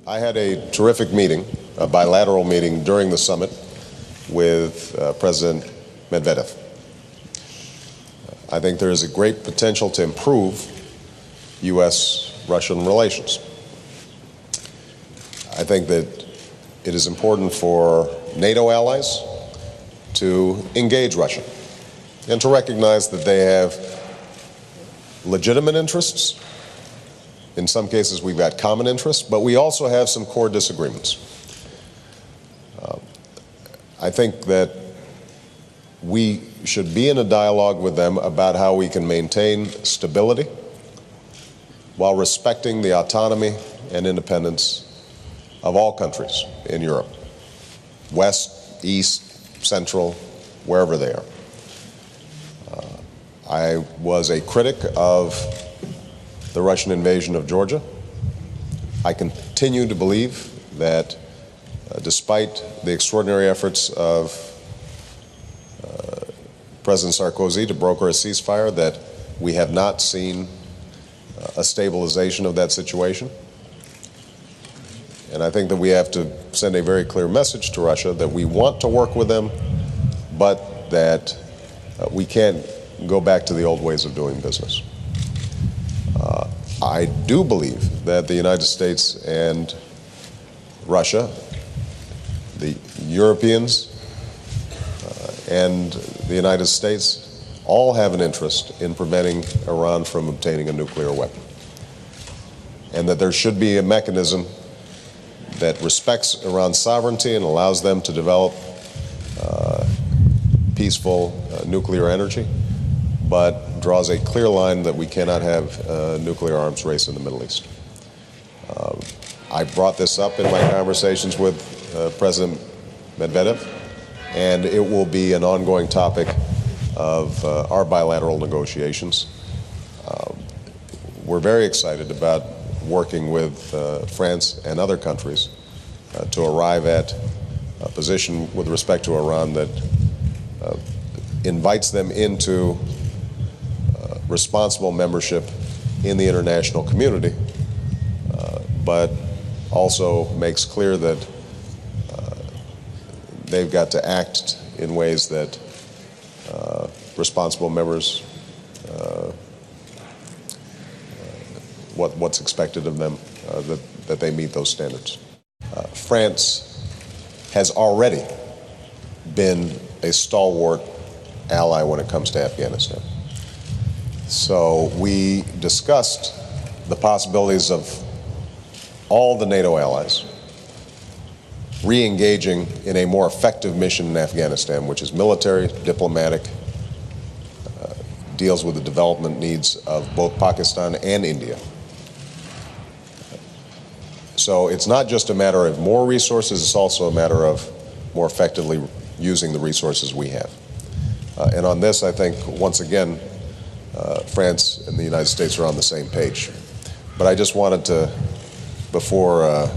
I had a terrific meeting, a bilateral meeting during the summit with President Medvedev. I think there is a great potential to improve U.S.-Russian relations. I think that it is important for NATO allies to engage Russia and to recognize that they have legitimate interests. In some cases, we've got common interests, but we also have some core disagreements. I think that we should be in a dialogue with them about how we can maintain stability while respecting the autonomy and independence of all countries in Europe, West, East, Central, wherever they are. I was a critic of the Russian invasion of Georgia. I continue to believe that despite the extraordinary efforts of President Sarkozy to broker a ceasefire, that we have not seen a stabilization of that situation. And I think that we have to send a very clear message to Russia that we want to work with them, but that we can't go back to the old ways of doing business. I do believe that the United States and Russia, the Europeans and the United States all have an interest in preventing Iran from obtaining a nuclear weapon, and that there should be a mechanism that respects Iran's sovereignty and allows them to develop peaceful nuclear energy, but draws a clear line that we cannot have a nuclear arms race in the Middle East. I brought this up in my conversations with President Medvedev, and it will be an ongoing topic of our bilateral negotiations. We're very excited about working with France and other countries to arrive at a position with respect to Iran that invites them into responsible membership in the international community, but also makes clear that they've got to act in ways that responsible members, what's expected of them, that they meet those standards. France has already been a stalwart ally when it comes to Afghanistan. So we discussed the possibilities of all the NATO allies re-engaging in a more effective mission in Afghanistan, which is military, diplomatic, deals with the development needs of both Pakistan and India. So it's not just a matter of more resources, it's also a matter of more effectively using the resources we have. And on this, I think, once again, France and the United States are on the same page. But I just wanted to, before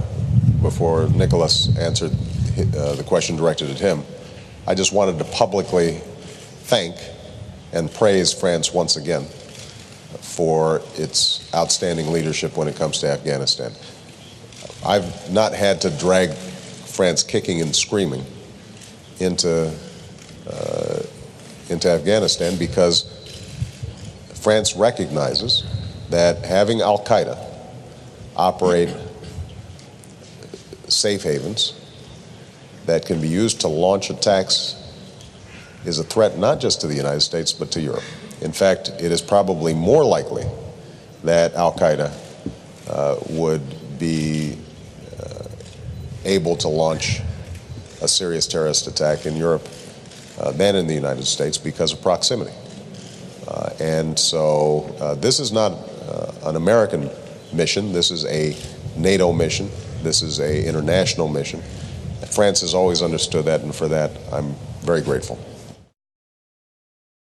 Nicholas answered the question directed at him, I just wanted to publicly thank and praise France once again for its outstanding leadership when it comes to Afghanistan. I've not had to drag France kicking and screaming into Afghanistan because France recognizes that having al-Qaeda operate safe havens that can be used to launch attacks is a threat not just to the United States but to Europe. In fact, it is probably more likely that al-Qaeda would be able to launch a serious terrorist attack in Europe than in the United States because of proximity. And so this is not an American mission. This is a NATO mission. This is an international mission. France has always understood that, and for that, I'm very grateful.